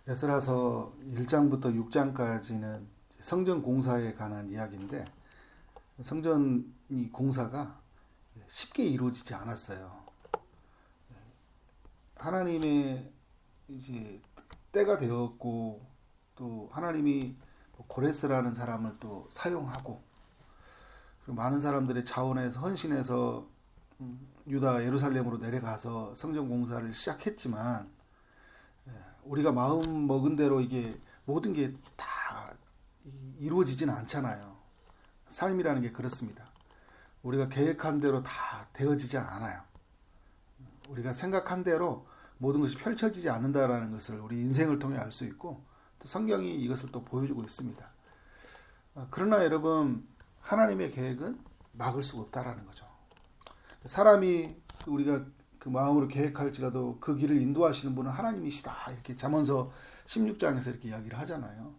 에스라서 1장부터 6장까지는 성전 공사에 관한 이야기인데, 성전 이 공사가 쉽게 이루어지지 않았어요. 하나님의 이제 때가 되었고, 또 하나님이 고레스라는 사람을 또 사용하고, 그리고 많은 사람들의 자원에서 헌신해서 유다 예루살렘으로 내려가서 성전 공사를 시작했지만, 우리가 마음 먹은 대로 이게 모든 게 다 이루어지지는 않잖아요. 삶이라는 게 그렇습니다. 우리가 계획한 대로 다 되어지지 않아요. 우리가 생각한 대로 모든 것이 펼쳐지지 않는다라는 것을 우리 인생을 통해 알 수 있고, 또 성경이 이것을 또 보여주고 있습니다. 그러나 여러분, 하나님의 계획은 막을 수가 없다라는 거죠. 사람이 우리가 그 마음으로 계획할지라도 그 길을 인도하시는 분은 하나님이시다, 이렇게 잠언서 16장에서 이렇게 이야기를 하잖아요.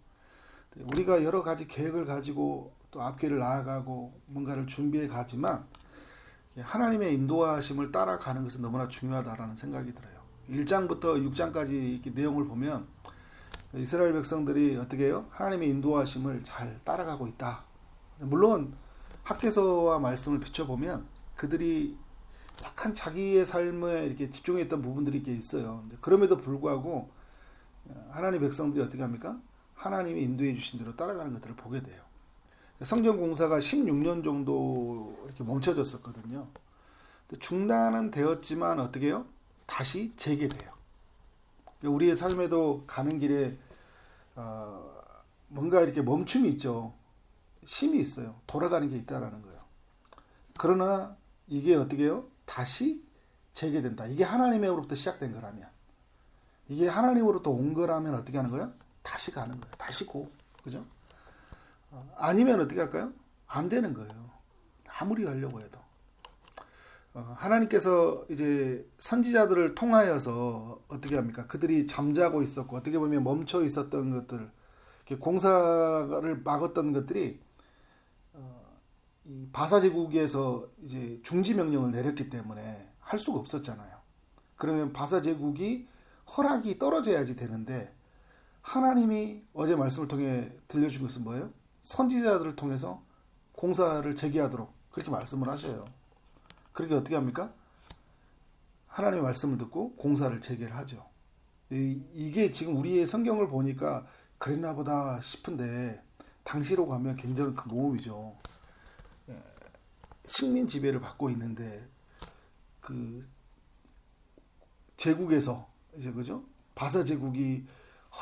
우리가 여러 가지 계획을 가지고 또 앞길을 나아가고 뭔가를 준비해 가지만 하나님의 인도하심을 따라가는 것은 너무나 중요하다라는 생각이 들어요. 1장부터 6장까지 이렇게 내용을 보면 이스라엘 백성들이 어떻게 해요? 하나님의 인도하심을 잘 따라가고 있다. 물론 학개서와 말씀을 비춰보면 그들이 약간 자기의 삶에 이렇게 집중했던 부분들이 이렇게 있어요. 그럼에도 불구하고 하나님 백성들이 어떻게 합니까? 하나님이 인도해 주신 대로 따라가는 것들을 보게 돼요. 성전 공사가 16년 정도 이렇게 멈춰졌었거든요. 중단은 되었지만 어떻게 해요? 다시 재개돼요. 우리의 삶에도 가는 길에 뭔가 이렇게 멈춤이 있죠. 쉼이 있어요. 돌아가는 게 있다라는 거예요. 그러나 이게 어떻게 해요? 다시 재개된다. 이게 하나님으로부터 시작된 거라면, 이게 하나님으로부터 온 거라면 어떻게 하는 거예요? 다시 가는 거예요. 다시 고. 그죠? 아니면 어떻게 할까요? 안 되는 거예요. 아무리 하려고 해도. 하나님께서 이제 선지자들을 통하여서 어떻게 합니까? 그들이 잠자고 있었고, 어떻게 보면 멈춰 있었던 것들, 공사를 막았던 것들이 이 바사 제국에서 이제 중지 명령을 내렸기 때문에 할 수가 없었잖아요. 그러면 바사 제국이 허락이 떨어져야지 되는데, 하나님이 어제 말씀을 통해 들려준 것은 뭐예요? 선지자들을 통해서 공사를 재개하도록 그렇게 말씀을 하셔요. 그렇게 어떻게 합니까? 하나님의 말씀을 듣고 공사를 재개를 하죠. 이게 지금 우리의 성경을 보니까 그랬나 보다 싶은데, 당시로 가면 굉장히 큰 모험이죠. 식민 지배를 받고 있는데 그 제국에서 이제 그죠? 바사 제국이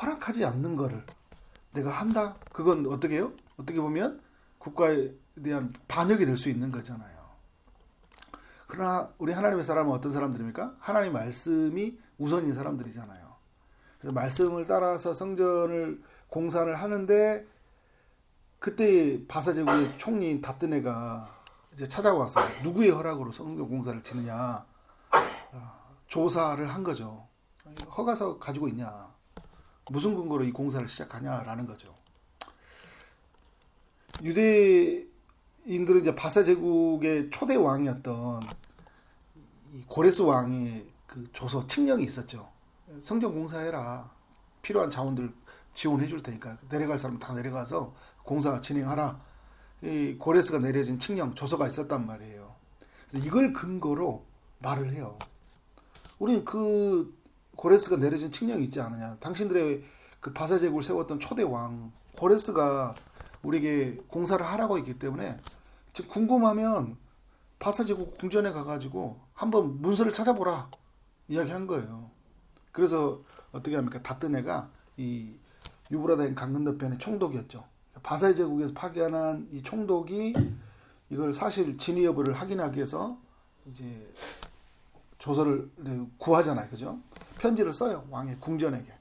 허락하지 않는 거를 내가 한다? 그건 어떻게 해요? 어떻게 보면 국가에 대한 반역이 될 수 있는 거잖아요. 그러나 우리 하나님의 사람은 어떤 사람들입니까? 하나님 말씀이 우선인 사람들이잖아요. 그래서 말씀을 따라서 성전을 공사를 하는데, 그때 바사 제국의 총리인 다뜨네가 이제 찾아와서 누구의 허락으로 성전 공사를 지느냐 조사를 한 거죠. 허가서 가지고 있냐, 무슨 근거로 이 공사를 시작하냐라는 거죠. 유대인들은 이제 바사 제국의 초대 왕이었던 이 고레스 왕의 그 조서 칙령이 있었죠. 성전 공사해라. 필요한 자원들 지원해 줄 테니까 내려갈 사람 다 내려가서 공사 진행하라. 이 고레스가 내려진 칙령 조서가 있었단 말이에요. 그래서 이걸 근거로 말을 해요. 우리는 그 고레스가 내려진 칙령이 있지 않느냐. 당신들의 그 바사 제국을 세웠던 초대 왕 고레스가 우리에게 공사를 하라고 했기 때문에, 지금 궁금하면 바사 제국 궁전에 가가지고 한번 문서를 찾아보라 이야기한 거예요. 그래서 어떻게 합니까? 다뜨네가 이 유브라데 강 건너편의 총독이었죠. 바사 제국에서 파견한 이 총독이 이걸 사실 진위 여부를 확인하기 위해서 이제 조서를 구하잖아요. 그죠? 편지를 써요. 왕의 궁전에게.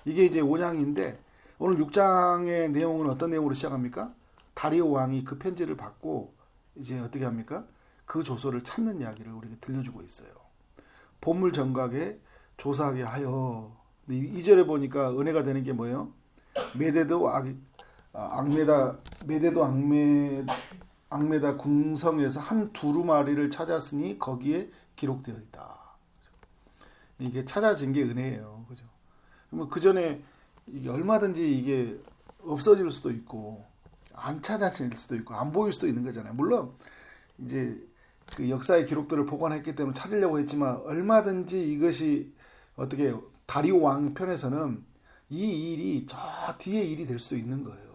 이게 이제 5장인데, 오늘 6장의 내용은 어떤 내용으로 시작합니까? 다리오 왕이 그 편지를 받고 이제 어떻게 합니까? 그 조서를 찾는 이야기를 우리에게 들려주고 있어요. 보물 정각에 조사하게 하여. 2절에 보니까 은혜가 되는 게 뭐예요? 메데도 악메다 궁성에서 한 두루마리를 찾았으니 거기에 기록되어 있다. 이게 찾아진 게 은혜예요. 그죠? 그러면 그 전에 이게 얼마든지 이게 없어질 수도 있고 안 찾아질 수도 있고 안 보일 수도 있는 거잖아요. 물론 이제 그 역사의 기록들을 복원했기 때문에 찾으려고 했지만 얼마든지 이것이 어떻게 다리오 왕 편에서는 이 일이 저 뒤에 일이 될 수도 있는 거예요.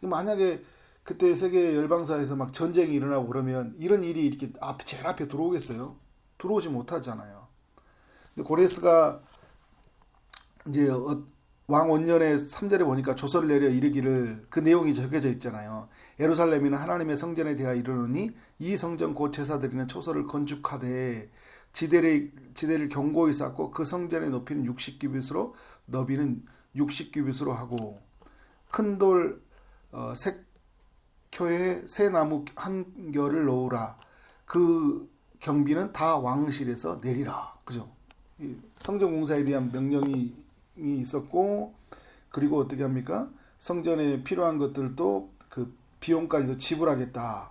만약에 그때 세계 열방사에서 막 전쟁이 일어나고 그러면 이런 일이 이렇게 제일 앞에 들어오겠어요? 들어오지 못하잖아요. 근데 고레스가 이제 왕 원년의 3절에 보니까 조서를 내려 이르기를 그 내용이 적혀져 있잖아요. 예루살렘이는 하나님의 성전에 대하여 이르노니 이 성전 곧 제사 드리는 초소를 건축하되 지대를 견고히 쌓고 그 성전의 높이는 60규빗으로 너비는 60규빗으로 하고 큰 돌 색효에 새 나무 한 결을 놓으라. 그 경비는 다 왕실에서 내리라. 그죠? 성전 공사에 대한 명령이 있었고, 그리고 어떻게 합니까? 성전에 필요한 것들도 그 비용까지도 지불하겠다.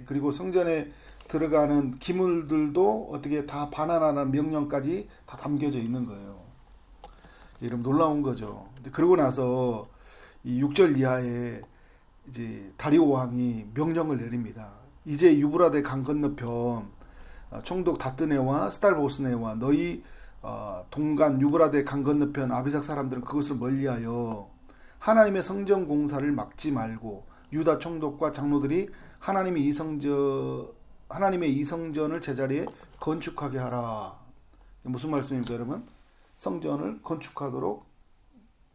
그리고 성전에 들어가는 기물들도 어떻게 다 반환하는 명령까지 다 담겨져 있는 거예요. 이런 놀라운 거죠. 그러고 나서 이 6절 이하에 이제 다리오 왕이 명령을 내립니다. 이제 유브라데 강 건너편 총독 다뜨네와 스달보스네와 너희 동간 유브라데 강 건너편 아비삭 사람들은 그것을 멀리하여 하나님의 성전 공사를 막지 말고 유다 총독과 장로들이 하나님의 이 성전을 제자리에 건축하게 하라. 무슨 말씀입니까, 여러분? 성전을 건축하도록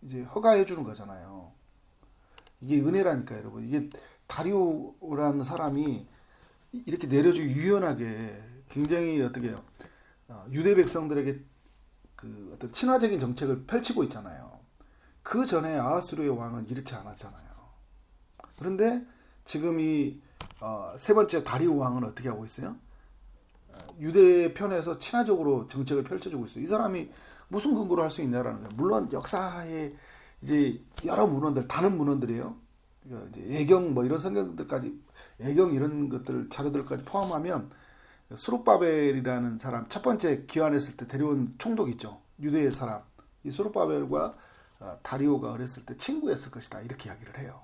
이제 허가해 주는 거잖아요. 이게 은혜라니까, 여러분. 이게 다리오라는 사람이 이렇게 내려주기 유연하게 굉장히 어떻게 해요? 유대 백성들에게 그 어떤 친화적인 정책을 펼치고 있잖아요. 그 전에 아하수르의 왕은 이렇지 않았잖아요. 그런데 지금 이 세 번째 다리오 왕은 어떻게 하고 있어요? 유대 편에서 친화적으로 정책을 펼쳐주고 있어요. 이 사람이 무슨 근거로 할 수 있냐라는 거예요. 물론 역사에 이제 여러 문헌들, 다른 문헌들이에요. 이제 예경 뭐 이런 성경들까지, 예경 이런 것들 자료들까지 포함하면 수룹바벨이라는 사람, 첫 번째 귀환했을 때 데려온 총독 있죠. 유대의 사람. 이 수룹바벨과 다리오가 어렸을 때 친구였을 것이다. 이렇게 이야기를 해요.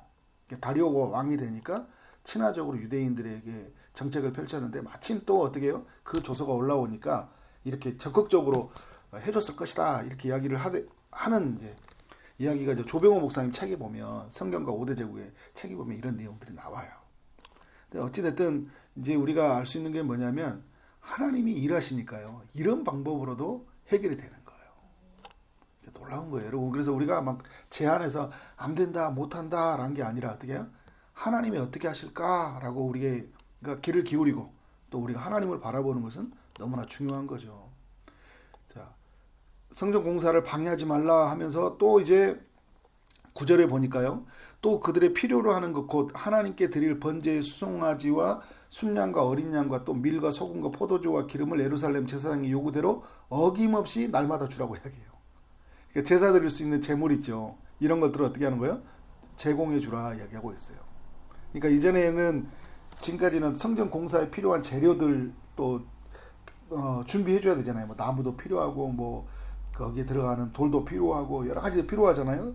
다리오가 왕이 되니까 친화적으로 유대인들에게 정책을 펼쳤는데 마침 또 어떻게 해요? 그 조서가 올라오니까 이렇게 적극적으로 해줬을 것이다. 이렇게 이야기를 하는 이제 이야기가 이제 조병호 목사님 책에 보면, 성경과 5대 제국의 책에 보면 이런 내용들이 나와요. 근데 어찌됐든 이제 우리가 알 수 있는 게 뭐냐면 하나님이 일하시니까요. 이런 방법으로도 해결이 되는 거예요. 놀라운 거예요, 여러분. 그래서 우리가 막 제안해서 안 된다, 못 한다 라는 게 아니라 어떻게 해요? 하나님이 어떻게 하실까라고 우리가 귀를 기울이고 또 우리가 하나님을 바라보는 것은 너무나 중요한 거죠. 자, 성전 공사를 방해하지 말라 하면서 또 이제 9절에 보니까요. 또 그들의 필요로 하는 것 곧 하나님께 드릴 번제의 수송아지와 순양과 어린 양과 또 밀과 소금과 포도주와 기름을 예루살렘 제사장의 요구대로 어김없이 날마다 주라고 이야기해요. 그러니까 제사 드릴 수 있는 제물 있죠. 이런 것들을 어떻게 하는 거예요? 제공해 주라 이야기하고 있어요. 그러니까 이전에는, 지금까지는 성전 공사에 필요한 재료들 또 준비해 줘야 되잖아요. 뭐 나무도 필요하고 뭐 거기에 들어가는 돌도 필요하고 여러 가지 필요하잖아요.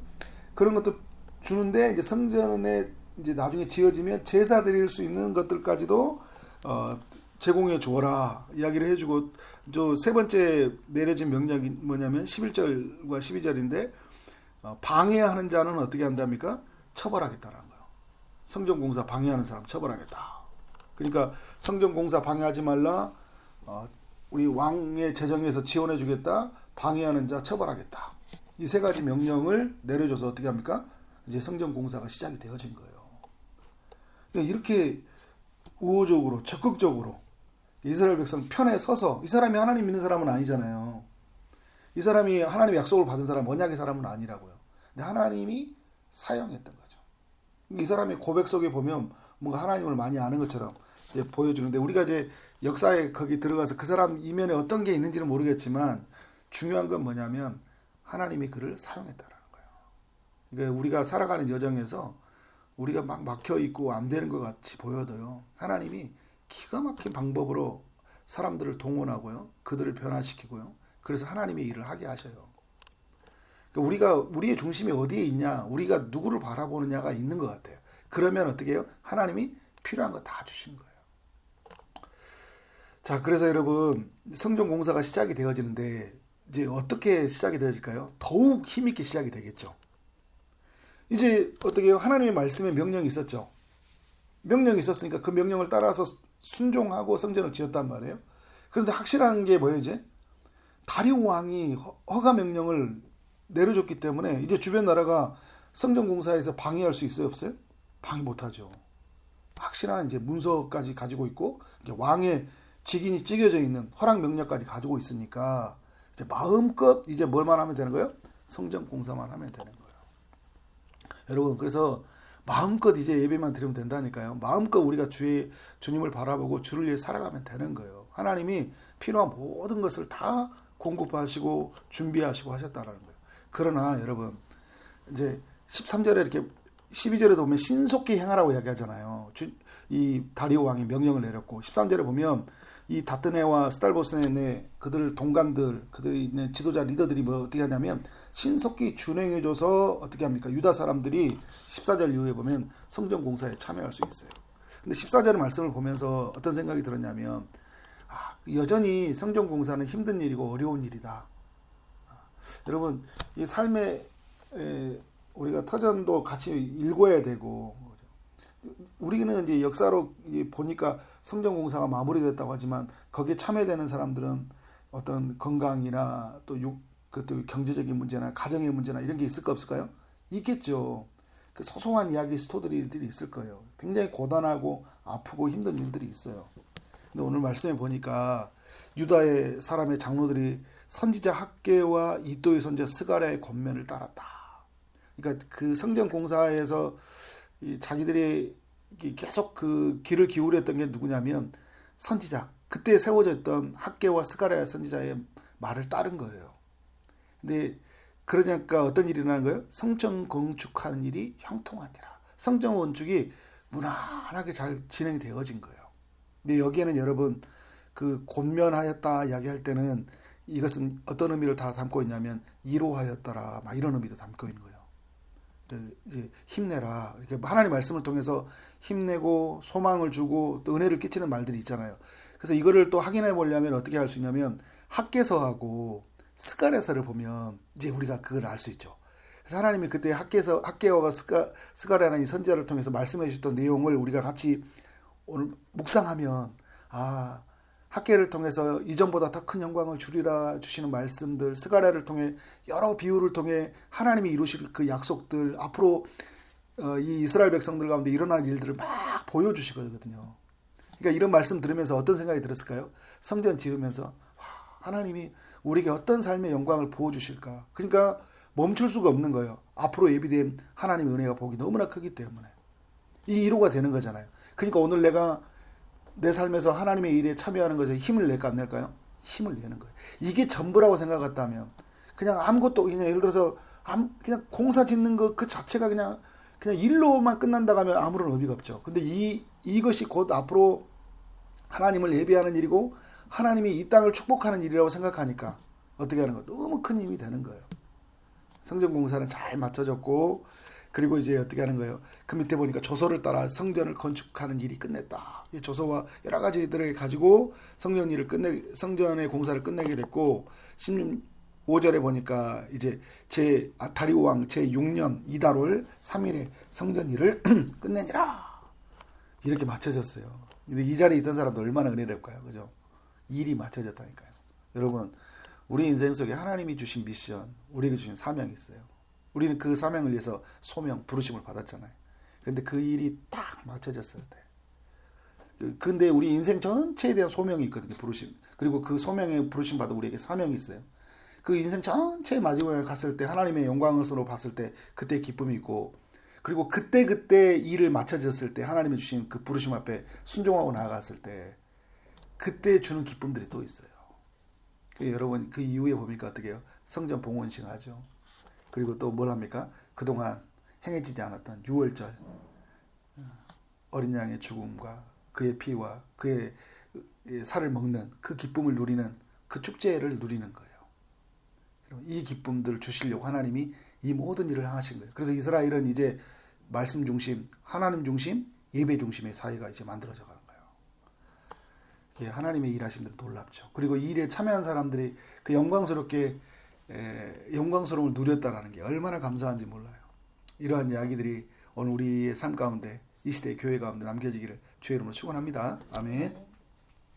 그런 것도 주는데 이제 성전에 이제 나중에 지어지면 제사 드릴 수 있는 것들까지도 제공해 주어라 이야기를 해주고, 저 세 번째 내려진 명령이 뭐냐면 11절과 12절인데 방해하는 자는 어떻게 한답니까? 처벌하겠다라는 거예요. 성전 공사 방해하는 사람 처벌하겠다. 그러니까 성전 공사 방해하지 말라, 우리 왕의 재정에서 지원해 주겠다, 방해하는 자 처벌하겠다. 이 세 가지 명령을 내려줘서 어떻게 합니까? 이제 성전 공사가 시작이 되어진 거예요. 그러니까 이렇게 우호적으로 적극적으로 이스라엘 백성 편에 서서, 이 사람이 하나님 믿는 사람은 아니잖아요. 이 사람이 하나님의 약속을 받은 사람, 언약의 사람은 아니라고요. 근데 하나님이 사용했던 거죠. 이 사람의 고백 속에 보면 뭔가 하나님을 많이 아는 것처럼 이제 보여주는데, 우리가 이제 역사에 거기 들어가서 그 사람 이면에 어떤 게 있는지는 모르겠지만 중요한 건 뭐냐면 하나님이 그를 사용했다라는 거예요. 그러니까 우리가 살아가는 여정에서 우리가 막 막혀 있고 안 되는 것 같이 보여도요, 하나님이 기가 막힌 방법으로 사람들을 동원하고요, 그들을 변화시키고요, 그래서 하나님의 일을 하게 하셔요. 그러니까 우리의 중심이 어디에 있냐, 우리가 누구를 바라보느냐가 있는 것 같아요. 그러면 어떻게 해요? 하나님이 필요한 거 다 주신 거예요. 자, 그래서 여러분, 성전 공사가 시작이 되어지는데 이제 어떻게 시작이 되어질까요? 더욱 힘있게 시작이 되겠죠. 이제 어떻게 해요? 하나님의 말씀에 명령이 있었죠. 명령이 있었으니까 그 명령을 따라서 순종하고 성전을 지었단 말이에요. 그런데 확실한 게 뭐예요, 이제? 다리오 왕이 허가 명령을 내려줬기 때문에 이제 주변 나라가 성전 공사에서 방해할 수 있어요, 없어요? 방해 못하죠. 확실한 이제 문서까지 가지고 있고 왕의 직인이 찍혀져 있는 허락 명령까지 가지고 있으니까 이제 마음껏 이제 뭘만 하면 되는 거예요? 성전 공사만 하면 되는 거예요. 여러분, 그래서 마음껏 이제 예배만 드리면 된다니까요. 마음껏 우리가 주님을 바라보고 주를 위해 살아가면 되는 거예요. 하나님이 필요한 모든 것을 다 공급하시고 준비하시고 하셨다라는 거예요. 그러나 여러분, 이제 13절에 이렇게 12절에도 보면 신속히 행하라고 이야기하잖아요. 이 다리오 왕이 명령을 내렸고 13절에 보면 이 다트네와 스달보스네 그들 동감들, 그들이 있는 지도자 리더들이 뭐 어떻게 하냐면 신속히 준행해줘서 어떻게 합니까? 유다 사람들이 14절 이후에 보면 성전 공사에 참여할 수 있어요. 근데 14절 말씀을 보면서 어떤 생각이 들었냐면 여전히 성전 공사는 힘든 일이고 어려운 일이다. 여러분, 이 삶에 우리가 터전도 같이 읽어야 되고, 우리는 이제 역사로 보니까 성전 공사가 마무리됐다고 하지만 거기에 참여되는 사람들은 어떤 건강이나 또 또 경제적인 문제나 가정의 문제나 이런 게 있을까 없을까요? 있겠죠. 그 소소한 이야기 스토리들이 있을 거예요. 굉장히 고단하고 아프고 힘든 일들이 있어요. 근데 오늘 말씀에 보니까 유다의 사람의 장로들이 선지자 학개와 이도의 선지자 스가랴의 권면을 따랐다. 그러니까 그 성전 공사에서 자기들이 계속 그 귀를 기울였던 게 누구냐면 선지자, 그때 세워져 있던 학개와 스가랴 선지자의 말을 따른 거예요. 근데 그러니까 어떤 일이 일어나는 거예요? 성전 건축하는 일이 형통하니라. 성전 건축이 무난하게 잘 진행이 되어진 거예요. 근데 여기에는 여러분 그 권면하였다 이야기할 때는 이것은 어떤 의미를 다 담고 있냐면 이로하였더라 막 이런 의미도 담고 있는 거예요. 이제 힘내라. 이렇게 하나님의 말씀을 통해서 힘내고 소망을 주고 또 은혜를 끼치는 말들이 있잖아요. 그래서 이거를 또 확인해 보려면 어떻게 할 수 있냐면 학개서하고 스가랴서를 보면 이제 우리가 그걸 알 수 있죠. 그래서 하나님이 그때 학개서와 스가랴라는 이 선지자를 통해서 말씀해 주셨던 내용을 우리가 같이 오늘 묵상하면 학개를 통해서 이전보다 더 큰 영광을 주리라 주시는 말씀들, 스가랴를 통해 여러 비유를 통해 하나님이 이루실 그 약속들, 앞으로 이 이스라엘 백성들 가운데 일어날 일들을 막 보여주시거든요. 그러니까 이런 말씀 들으면서 어떤 생각이 들었을까요? 성전 지으면서 하나님이 우리에게 어떤 삶의 영광을 부어주실까? 그러니까 멈출 수가 없는 거예요. 앞으로 예비된 하나님의 은혜가 복이 너무나 크기 때문에 이 이루가 되는 거잖아요. 그러니까 오늘 내가 내 삶에서 하나님의 일에 참여하는 것에 힘을 낼까 안 낼까요? 힘을 내는 거예요. 이게 전부라고 생각했다면 그냥 아무것도 그냥 예를 들어서 그냥 공사 짓는 것 그 자체가 그냥 일로만 끝난다고 하면 아무런 의미가 없죠. 근데 이것이 곧 앞으로 하나님을 예배하는 일이고 하나님이 이 땅을 축복하는 일이라고 생각하니까 어떻게 하는 거 너무 큰 힘이 되는 거예요. 성전 공사는 잘 맞춰졌고 그리고 이제 어떻게 하는 거예요? 그 밑에 보니까 조서를 따라 성전을 건축하는 일이 끝냈다. 조서와 여러 가지들을 가지고 성전의 공사를 끝내게 됐고 15절에 보니까 이제 다리오 왕 제6년 이달월 3일에 성전 일을 끝내니라. 이렇게 맞춰졌어요. 근데 이 자리에 있던 사람도 얼마나 은혜롭까요? 그죠? 일이 맞춰졌다니까요. 여러분, 우리 인생 속에 하나님이 주신 미션, 우리에게 주신 사명이 있어요. 우리는 그 사명을 위해서 소명, 부르심을 받았잖아요. 근데 그 일이 딱 맞춰졌을 때. 근데 우리 인생 전체에 대한 소명이 있거든요, 부르심. 그리고 그 소명에 부르심 받은 우리에게 사명이 있어요. 그 인생 전체의 마지막에 갔을 때 하나님의 영광으로 봤을 때 그때 기쁨이 있고 그리고 그때 일을 맞춰졌을 때 하나님이 주신 그 부르심 앞에 순종하고 나아갔을 때 그때 주는 기쁨들이 또 있어요. 여러분 그 이후에 보니까 어떻게 해요? 성전 봉헌식 하죠. 그리고 또 뭘 합니까? 그동안 행해지지 않았던 유월절 어린 양의 죽음과 그의 피와 그의 살을 먹는 그 기쁨을 누리는 그 축제를 누리는 거예요. 이 기쁨들을 주시려고 하나님이 이 모든 일을 행하신 거예요. 그래서 이스라엘은 이제 말씀 중심, 하나님 중심, 예배 중심의 사회가 이제 만들어져 가는 거예요. 이게 하나님의 일하심은 놀랍죠. 그리고 이 일에 참여한 사람들이 그 영광스러움을 누렸다라는 게 얼마나 감사한지 몰라요. 이러한 이야기들이 오늘 우리의 삶 가운데 이 시대의 교회 가운데 남겨지기를 주의 이름으로 축원합니다. 아멘.